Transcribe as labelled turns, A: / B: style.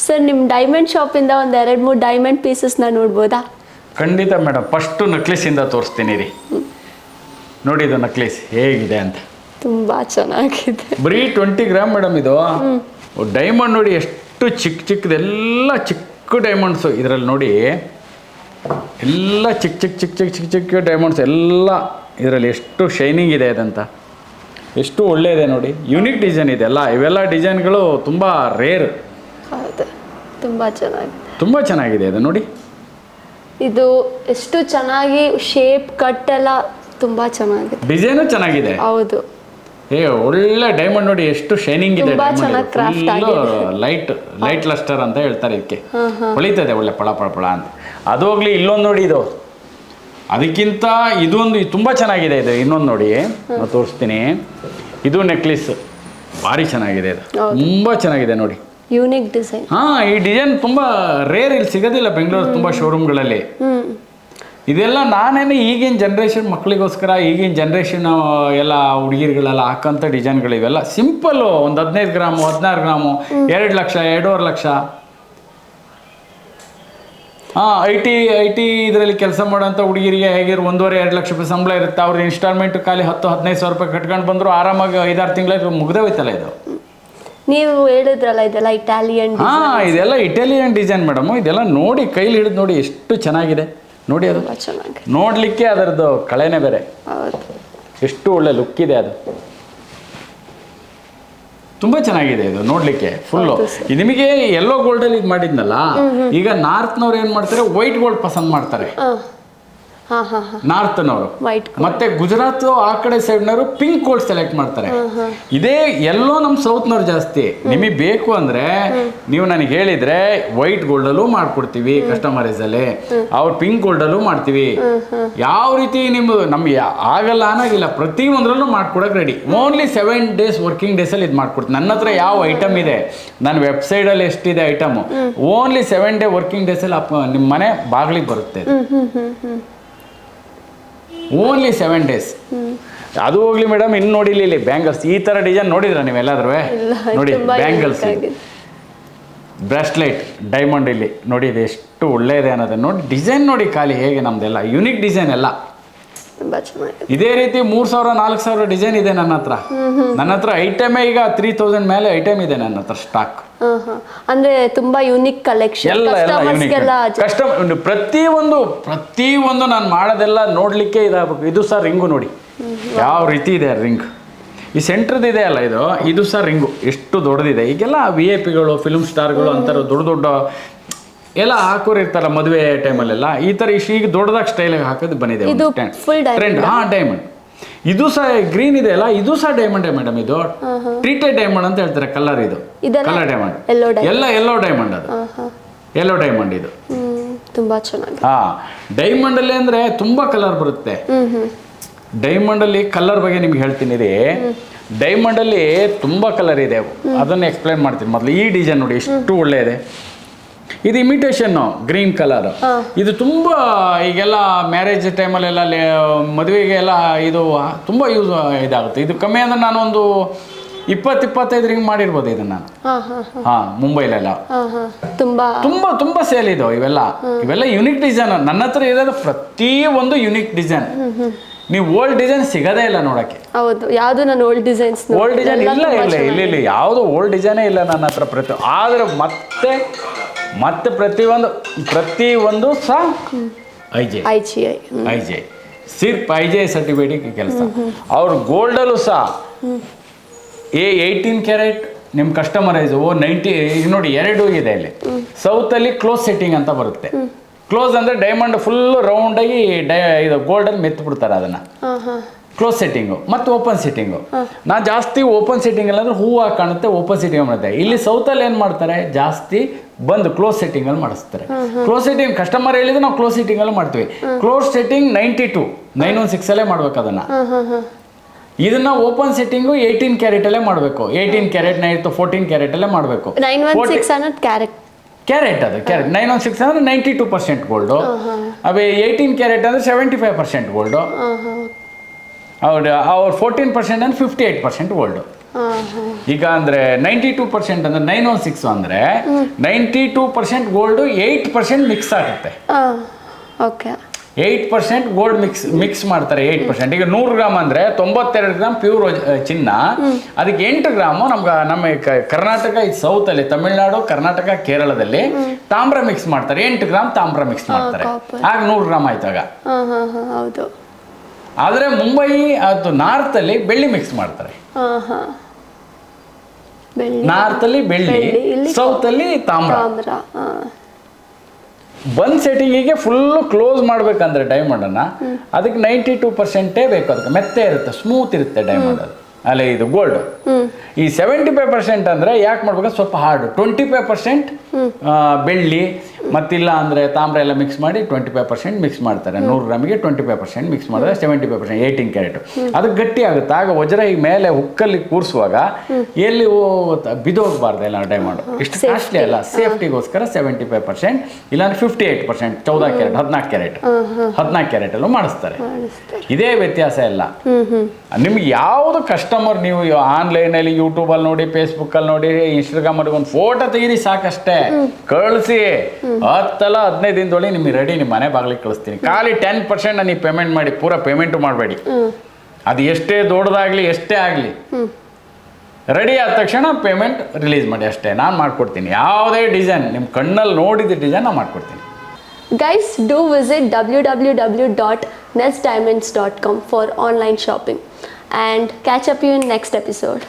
A: Sir ನಿಮ್ಮ diamond ಶಾಪಿಂದ ಒಂದು 2-3 diamond ಪೀಸಸ್ನ ನೋಡ್ಬೋದಾ?
B: ಖಂಡಿತ ಮೇಡಮ್. ಫಸ್ಟು ನಕ್ಲಿಸಿಂದ ತೋರಿಸ್ತೀನಿ ರೀ. ನೋಡಿ ಇದು ನಕ್ಲಿಸ್ ಹೇಗಿದೆ ಅಂತ.
A: ತುಂಬ ಚೆನ್ನಾಗಿದೆ.
B: ಬರೀ 20 ಗ್ರಾಮ್ ಮೇಡಮ್ ಇದು. ಡೈಮಂಡ್ ನೋಡಿ ಎಷ್ಟು ಚಿಕ್ಕದೆಲ್ಲ ಚಿಕ್ಕ ಡೈಮಂಡ್ಸು ಇದರಲ್ಲಿ ನೋಡಿ. ಎಲ್ಲ ಚಿಕ್ಕ ಡೈಮಂಡ್ಸ್ ಎಲ್ಲ ಇದರಲ್ಲಿ ಎಷ್ಟು ಶೈನಿಂಗ್ ಇದೆ ಅದಂತ. ಎಷ್ಟು ಒಳ್ಳೆಯದೆ ನೋಡಿ. ಯುನಿಕ್ ಡಿಸೈನ್ ಇದೆ ಅಲ್ಲ. ಇವೆಲ್ಲ ಡಿಸೈನ್ಗಳು ತುಂಬ ರೇರ್.
A: ಹೌದು, ತುಂಬ ಚೆನ್ನಾಗಿದೆ.
B: ತುಂಬ ಚೆನ್ನಾಗಿದೆ ಅದು ನೋಡಿ.
A: ಇದು ಎಷ್ಟು ಚೆನ್ನಾಗಿ ಶೇಪ್ ಕಟ್ ಎಲ್ಲ ತುಂಬ ಚೆನ್ನಾಗಿದೆ.
B: ಡಿಸೈನು ಚೆನ್ನಾಗಿದೆ.
A: ಹೌದು.
B: ಒಳ್ಳೆ ಡೈಮಂಡ್ ನೋಡಿ ಎಷ್ಟು ಶೈನಿಂಗ್ ಇದೆ. ಲೈಟ್ ಲಸ್ಟರ್ ಅಂತ ಹೇಳ್ತಾರೆ ಇದಕ್ಕೆ. ಹೊಳಿತದೆ ಒಳ್ಳೆ ಪಳ ಪಳ ಪಳ ಅಂತ. ಅದು ಹೋಗ್ಲಿ, ಇಲ್ಲೊಂದು ನೋಡಿ ಇದು ಅದಕ್ಕಿಂತ ಇದೊಂದು ತುಂಬ ಚೆನ್ನಾಗಿದೆ. ಇದು ಇನ್ನೊಂದು ನೋಡಿ, ನಾನು ತೋರಿಸ್ತೀನಿ. ಇದು ನೆಕ್ಲೆಸ್ ಭಾರಿ ಚೆನ್ನಾಗಿದೆ. ಇದು ತುಂಬ ಚೆನ್ನಾಗಿದೆ ನೋಡಿ.
A: Unique design.
B: ಈ ಡಿಸೈನ್ ತುಂಬ ರೇರ್, ಇಲ್ಲಿ ಸಿಗೋದಿಲ್ಲ ಬೆಂಗಳೂರು ತುಂಬ ಶೋರೂಮ್ಗಳಲ್ಲಿ. ಇದೆಲ್ಲ ನಾನೇನು ಈಗಿನ ಜನ್ರೇಷನ್ ಮಕ್ಕಳಿಗೋಸ್ಕರ, ಈಗಿನ ಜನ್ರೇಷನ್ ಎಲ್ಲ ಹುಡುಗಿರುಗಳೆಲ್ಲ ಹಾಕೋಂಥ ಡಿಸೈನ್ಗಳು ಇವೆಲ್ಲ. ಸಿಂಪಲ್ಲು, ಒಂದು 15 gram 16 gram 2 lakh 2.5 lakh. I T ಇದರಲ್ಲಿ ಕೆಲಸ ಮಾಡೋಂಥ ಹುಡುಗಿರಿಗೆ ಹೇಗಿರೋ 1.5-2 ಲಕ್ಷ ರೂಪಾಯಿ ಸಂಬಳ ಇರುತ್ತೆ. ಅವ್ರಿಗೆ ಇನ್ಸ್ಟಾಲ್ಮೆಂಟ್ ಖಾಲಿ 10-15 ಸಾವಿರ ರೂಪಾಯಿ ಕಟ್ಕೊಂಡು ಬಂದರು ಆರಾಮಾಗಿ 5-6 ತಿಂಗಳಿಗೆ ಮುಗ್ದೇ ಹೋಯ್ತಲ್ಲ ಇದು.
A: ನೀವು ಹೇಳಿದ್ರಲ್ಲ ಇದೆಲ್ಲ ಇಟಾಲಿಯನ್.
B: ಇದೆಲ್ಲ ಇಟಾಲಿಯನ್ ಡಿಸೈನ್ ಮೇಡಮು. ಇದೆಲ್ಲ ನೋಡಿ, ಕೈಲಿ ಹಿಡಿದು ನೋಡಿ ಎಷ್ಟು ಚೆನ್ನಾಗಿದೆ ನೋಡಿ. ಅದು ನೋಡಲಿಕ್ಕೆ ಅದರದ್ದು ಕಳೆನೇ ಬೇರೆ. ಎಷ್ಟು ಒಳ್ಳೆ ಲುಕ್ ಇದೆ. ಅದು ತುಂಬ ಚೆನ್ನಾಗಿದೆ ಇದು ನೋಡಲಿಕ್ಕೆ ಫುಲ್ಲು. ನಿಮಗೆ ಯೆಲ್ಲೋ ಗೋಲ್ಡಲ್ಲಿ ಇದು ಮಾಡಿದ್ನಲ್ಲ, ಈಗ ನಾರ್ತ್ನವ್ರು ಏನು ಮಾಡ್ತಾರೆ, ವೈಟ್ ಗೋಲ್ಡ್ ಪಸಂದ್ ಮಾಡ್ತಾರೆ ನಾರ್ತನವರು. ಮತ್ತೆ ಗುಜರಾತ್ ಆ ಕಡೆ ಸೈಡ್ನವರು ಪಿಂಕ್ ಗೋಲ್ಡ್ ಸೆಲೆಕ್ಟ್ ಮಾಡ್ತಾರೆ. ಇದೇ ಎಲ್ಲೋ ನಮ್ಮ ಸೌತ್ನವ್ರು ಜಾಸ್ತಿ. ನಿಮಗೆ ಬೇಕು ಅಂದ್ರೆ ನೀವು ನನಗೆ ಹೇಳಿದ್ರೆ ವೈಟ್ ಗೋಲ್ಡಲ್ಲೂ ಮಾಡ್ಕೊಡ್ತೀವಿ ಕಸ್ಟಮೈಸ್ ಅಲ್ಲಿ, ಅವ್ರು ಪಿಂಕ್ ಗೋಲ್ಡಲ್ಲೂ ಮಾಡ್ತೀವಿ. ಯಾವ ರೀತಿ ನಮ್ಗೆ ಆಗಲ್ಲ ಅನ್ನೋಗಿಲ್ಲ, ಪ್ರತಿಯೊಂದ್ರಲ್ಲೂ ಮಾಡ್ಕೊಡಕ್ಕೆ ರೆಡಿ. ಓನ್ಲಿ 7 days ವರ್ಕಿಂಗ್ ಡೇಸಲ್ಲಿ ಇದು ಮಾಡ್ಕೊಡ್ತೀನಿ. ನನ್ನ ಹತ್ರ ಯಾವ ಐಟಮ್ ಇದೆ, ನನ್ನ ವೆಬ್ಸೈಟಲ್ಲಿ ಎಷ್ಟಿದೆ ಐಟಮು, ಓನ್ಲಿ 7 day ವರ್ಕಿಂಗ್ ಡೇಸಲ್ಲಿ ನಿಮ್ಮ ಮನೆ ಬಾಗಿಲಿಗೆ ಬರುತ್ತೆ. Only 7 days. ಅದು ಹೋಗ್ಲಿ ಮೇಡಮ್. ಇನ್ನು ನೋಡಿಲಿ ಇಲ್ಲಿ ಬ್ಯಾಂಗಲ್ಸ್ ಈ ಥರ ಡಿಸೈನ್ ನೋಡಿದ್ರ ನೀವೆಲ್ಲಾದ್ರೂ? ನೋಡಿ ಬ್ಯಾಂಗಲ್ಸ್, ಬ್ರಾಸ್ಲೆಟ್ ಡೈಮಂಡ್ ಇಲ್ಲಿ ನೋಡಿ. ಇದು ಎಷ್ಟು ಒಳ್ಳೆಯದೆ ಅನ್ನೋದನ್ನ ನೋಡಿ. ಡಿಸೈನ್ ನೋಡಿ ಖಾಲಿ ಹೇಗೆ, ನಮ್ದೆಲ್ಲ ಯುನಿಕ್ ಡಿಸೈನ್ ಎಲ್ಲ. ಇದೇ ರೀತಿ 3,000-4,000 ಡಿಸೈನ್ ಇದೆ ನನ್ನ ಹತ್ರ. ನನ್ನ ಹತ್ರ ಐಟಮೇ ಈಗ 3,000 ಮೇಲೆ ಐಟಮ್ ಇದೆ ನನ್ನ ಹತ್ರ ಸ್ಟಾಕ್.
A: ಅಂದ್ರೆ ತುಂಬಾ ಯೂನಿಕ್ ಕಲೆಕ್ಷನ್.
B: ಕಸ್ಟಮರ್ ಪ್ರತಿಯೊಂದು ನಾನು ಮಾಡೋದೆಲ್ಲ ನೋಡ್ಲಿಕ್ಕೆ ಇದಾಗಬೇಕು. ಇದು ಸಹ ರಿಂಗು ನೋಡಿ ಯಾವ ರೀತಿ ಇದೆ ರಿಂಗ್. ಈ ಸೆಂಟ್ರದ್ದು ಇದೆ ಅಲ್ಲ ಇದು ಸಹ ರಿಂಗು ಎಷ್ಟು ದೊಡ್ಡದಿದೆ. ಈಗೆಲ್ಲ VIP ಗಳು, ಫಿಲ್ಮ್ ಸ್ಟಾರ್ಗಳು ಅಂತಾರೆ, ದೊಡ್ಡ ಎಲ್ಲ ಹಾಕೋರು ಇರ್ತಾರ ಮದುವೆ ಟೈಮಲ್ಲೆಲ್ಲ. ಈ ಥರ ಈಗ ದೊಡ್ಡದಾಗಿ ಸ್ಟೈಲಾಗಿ ಹಾಕೋದು ಬಂದಿದೆ ಟ್ರೆಂಡ್. ಡೈಮಂಡ್ ಇದು ಸಹ ಗ್ರೀನ್ ಇದೆ ಅಲ್ಲ, ಇದು ಸಹ ಡೈಮಂಡೇ ಮೇಡಮ್. ಇದು ಟ್ರೀಟೆಡ್ ಡೈಮಂಡ್ ಅಂತ ಹೇಳ್ತಾರೆ. ಕಲರ್ ಇದು ಕಲರ್ ಡೈಮಂಡ್, ಎಲ್ಲ ಯೆಲ್ಲೋ ಡೈಮಂಡ್. ಅದು ಯೆಲ್ಲೋ ಡೈಮಂಡ್ ಇದು
A: ತುಂಬಾ ಚೆನ್ನಾಗಿ.
B: ಡೈಮಂಡ್ ಅಲ್ಲಿ ಅಂದ್ರೆ ತುಂಬಾ ಕಲರ್ ಬರುತ್ತೆ. ಡೈಮಂಡ್ ಅಲ್ಲಿ ಕಲರ್ ಬಗ್ಗೆ ನಿಮ್ಗೆ ಹೇಳ್ತೀನಿ ರೀ. ಡೈಮಂಡ್ ಅಲ್ಲಿ ತುಂಬಾ ಕಲರ್ ಇದೆ, ಅದನ್ನ ಎಕ್ಸ್ಪ್ಲೈನ್ ಮಾಡ್ತೀನಿ. ಮೊದಲು ಈ ಡಿಸೈನ್ ನೋಡಿ ಎಷ್ಟು ಒಳ್ಳೆ ಇದೆ. ಇದು ಇಮಿಟೇಷನ್ ಗ್ರೀನ್ ಕಲರ್. ಇದು ತುಂಬ ಈಗೆಲ್ಲ ಮ್ಯಾರೇಜ್ ಟೈಮಲ್ಲೆಲ್ಲ ಮದುವೆಗೆಲ್ಲ ಇದು ತುಂಬ ಯೂಸ್ ಇದಾಗುತ್ತೆ. ಇದು ಕಮ್ಮಿ ಅಂದ್ರೆ ನಾನೊಂದು 20-25 ರಿಂಗ್ ಮಾಡಿರ್ಬೋದು ಇದನ್ನ ನಾನು. ಮುಂಬೈಲೆಲ್ಲ ತುಂಬ ಸೇಲ್ ಇದು. ಇವೆಲ್ಲ ಯುನಿಕ್ ಡಿಸೈನ್ ನನ್ನ ಹತ್ರ ಇರೋದು. ಪ್ರತಿಯೊಂದು ಯುನಿಕ್ ಡಿಸೈನ್. ನೀವು ಓಲ್ಡ್ ಡಿಸೈನ್ ಸಿಗೋದೇ ಇಲ್ಲ ನೋಡಕ್ಕೆ.
A: ಯಾವುದು ನಾನು ಓಲ್ಡ್ ಡಿಸೈನ್
B: ಇಲ್ಲ ಯಾವುದು ಓಲ್ಡ್ ಡಿಸೈನೇ ಇಲ್ಲ ನನ್ನ ಹತ್ರ. ಆದ್ರೆ ಮತ್ತೆ ಪ್ರತಿಯೊಂದು ಸಹ ಐಜೆ ಸಿರ್ಫ್ ಐಜೆ ಸರ್ಟಿಫಿಕೇಟ್ ಕೆಲಸ. ಅವ್ರ ಗೋಲ್ಡಲ್ಲೂ ಸಹ 18 ಕ್ಯಾರೆಟ್ ನಿಮ್ಮ ಕಸ್ಟಮರೈಸ್ 90. ಈಗ ನೋಡಿ 2 ಇದೆ ಇಲ್ಲಿ. ಸೌತಲ್ಲಿ ಕ್ಲೋಸ್ ಸೆಟ್ಟಿಂಗ್ ಅಂತ ಬರುತ್ತೆ. ಕ್ಲೋಸ್ ಅಂದರೆ ಡೈಮಂಡ್ ಫುಲ್ ರೌಂಡಾಗಿ ಇದು ಗೋಲ್ಡಲ್ಲಿ ಮೆತ್ತು ಬಿಡ್ತಾರೆ ಅದನ್ನು. ಕ್ಲೋಸ್ ಸೆಟ್ಟಿಂಗು ಮತ್ತು ಓಪನ್ ಸೆಟ್ಟಿಂಗು. ನಾನು ಜಾಸ್ತಿ ಓಪನ್ ಸೆಟ್ಟಿಂಗ್ ಅಲ್ಲ ಅಂದ್ರೆ ಹೂವು ಕಾಣುತ್ತೆ, ಓಪನ್ ಸೆಟ್ಟಿಂಗ್ ಮಾಡುತ್ತೆ. ಇಲ್ಲಿ ಸೌತಲ್ಲಿ ಏನು ಮಾಡ್ತಾರೆ, ಜಾಸ್ತಿ ಬಂದು ಕ್ಲೋಸ್ ಸೆಟ್ಟಿಂಗಲ್ಲಿ ಮಾಡಿಸ್ತಾರೆ. ಕ್ಲೋಸ್ ಸೆಟ್ಟಿಂಗ್ ಕಸ್ಟಮರ್ ಹೇಳಿದ್ರೆ ನಾವು ಕ್ಲೋಸ್ ಸೆಟ್ಟಿಂಗಲ್ಲಿ ಮಾಡ್ತೀವಿ. ಕ್ಲೋಸ್ ಸೆಟ್ಟಿಂಗ್ 916 ಅಲ್ಲೇ ಮಾಡ್ಬೇಕು ಅದನ್ನು. ಇದನ್ನ ಓಪನ್ ಸೆಟ್ಟಿಂಗು 18 ಕ್ಯಾರೆಟಲ್ಲೇ ಮಾಡಬೇಕು. 18 ಕ್ಯಾರೆಟ್ 14 ಕ್ಯಾರೆಟಲ್ಲೇ ಮಾಡಬೇಕು.
A: 916
B: ಕ್ಯಾರೆಟ್ ಅದು ಕ್ಯಾರೆಟ್ 916 ಅಂದರೆ 92% ಗೋಲ್ಡು. ಅವೇ 18 ಕ್ಯಾರೆಟ್ ಅಂದರೆ 75% ಗೋಲ್ಡು. ಅವ್ರ 14% ಅಂದರೆ 58% ಗೋಲ್ಡು. ಈಗ ಅಂದರೆ 92% ಅಂದರೆ 916 ಅಂದರೆ 92% ಗೋಲ್ಡು 8% ಮಿಕ್ಸ್ ಆಗುತ್ತೆ.
A: ಓಕೆ.
B: 8% ಗೋಲ್ಡ್ ಮಿಕ್ಸ್ ಮಾಡ್ತಾರೆ. 8% ಈಗ 100 ಗ್ರಾಮ್ ಅಂದರೆ 92 ಗ್ರಾಮ್ ಪ್ಯೂರ್ ಚಿನ್ನ, ಅದಕ್ಕೆ 8 ಗ್ರಾಮು ನಮ್ಮ ಕರ್ನಾಟಕ ಈ ಸೌತಲ್ಲಿ ತಮಿಳುನಾಡು, ಕರ್ನಾಟಕ, ಕೇರಳದಲ್ಲಿ ತಾಮ್ರ ಮಿಕ್ಸ್ ಮಾಡ್ತಾರೆ. 8 ಗ್ರಾಮ್ ತಾಮ್ರ ಮಿಕ್ಸ್ ಮಾಡ್ತಾರೆ, ಆಗ 100 ಗ್ರಾಮ್ ಆಯ್ತಾಗ.
A: ಹೌದು.
B: ಆದರೆ ಮುಂಬೈ ಅದು ನಾರ್ತಲ್ಲಿ ಬೆಳ್ಳಿ ಮಿಕ್ಸ್ ಮಾಡ್ತಾರೆ. ನಾರ್ತಲ್ಲಿ ಬೆಳ್ಳಿ, ಸೌತಲ್ಲಿ ತಾಮ್ರ. ಬಂದ್ ಸೆಟ್ಟಿಂಗಿಗೆ ಫುಲ್ಲು ಕ್ಲೋಸ್ ಮಾಡ್ಬೇಕಂದ್ರೆ ಡೈಮಂಡನ್ನು ಅದಕ್ಕೆ 92% ಬೇಕು. ಅದಕ್ಕೆ ಮೆತ್ತೆ ಇರುತ್ತೆ, ಸ್ಮೂತ್ ಇರುತ್ತೆ ಡೈಮಂಡ್. ಅದು ಅಲ್ಲೇ ಇದು ಗೋಲ್ಡ್. ಈ 75% ಅಂದರೆ ಯಾಕೆ ಮಾಡ್ಬೇಕು, ಸ್ವಲ್ಪ ಹಾರ್ಡ್. 25% ಬೆಳ್ಳಿ ಮತ್ತಿಲ್ಲ ಅಂದರೆ ತಾಮ್ರ ಎಲ್ಲ ಮಿಕ್ಸ್ ಮಾಡಿ 25% ಮಿಕ್ಸ್ ಮಾಡ್ತಾರೆ. 100 ಗ್ರಾಮಿಗೆ 25% ಮಿಕ್ಸ್ ಮಾಡಿದ್ರೆ 75%, 18 ಕ್ಯಾರೆಟ್. ಅದು ಗಟ್ಟಿ ಆಗುತ್ತೆ. ಆಗ ವಜ್ರ ಈ ಮೇಲೆ ಹುಕ್ಕಲ್ಲಿ ಕೂರಿಸುವಾಗ ಎಲ್ಲಿ ಬಿದೋಗಬಾರ್ದು ಎಲ್ಲ ಡೈಮಂಡ್. ಇಷ್ಟು ಕಾಸ್ಟ್ಲಿ ಅಲ್ಲ, ಸೇಫ್ಟಿಗೋಸ್ಕರ 75%, ಇಲ್ಲಾಂದ್ರೆ 58%, 14 ಕ್ಯಾರೆಟ್, 14 ಕ್ಯಾರೆಟಲ್ಲೂ ಮಾಡಿಸ್ತಾರೆ. ಇದೇ ವ್ಯತ್ಯಾಸ ಎಲ್ಲ. ನಿಮ್ಗೆ ಯಾವುದು ಕಸ್ಟಮರ್, ನೀವು ಆನ್ಲೈನಲ್ಲಿ ಯೂಟ್ಯೂಬಲ್ಲಿ ನೋಡಿ, ಫೇಸ್ಬುಕ್ಕಲ್ಲಿ ನೋಡಿ, ಇನ್ಸ್ಟಾಗ್ರಾಮಲ್ಲಿ ಒಂದು ಫೋಟೋ ತೆಗೀರಿ ಸಾಕಷ್ಟೇ, ಕಳಿಸಿ. 10-15 ದಿನದೊಳಗೆ ನಿಮಗೆ ರೆಡಿ ನಿಮ್ಮ ಮನೆ ಬಾಗಿಲಿಗೆ ಕಳಿಸ್ತೀನಿ. ಖಾಲಿ 10% ನೀವು ಪೇಮೆಂಟ್ ಮಾಡಿ, ಪೂರ ಪೇಮೆಂಟು ಮಾಡಬೇಡಿ. ಅದು ಎಷ್ಟೇ ದೊಡ್ಡದಾಗಲಿ ಎಷ್ಟೇ ಆಗಲಿ, ರೆಡಿ ಆದ ತಕ್ಷಣ ಪೇಮೆಂಟ್ ರಿಲೀಸ್ ಮಾಡಿ ಅಷ್ಟೇ. ನಾನು ಮಾಡಿಕೊಡ್ತೀನಿ. ಯಾವುದೇ ಡಿಸೈನ್ ನಿಮ್ಮ ಕಣ್ಣಲ್ಲಿ ನೋಡಿದ ಡಿಸೈನ್ ನಾನು ಮಾಡಿಕೊಡ್ತೀನಿ.
A: Guys, do visit www.nestdiamonds.com for online shopping and catch up you in next episode.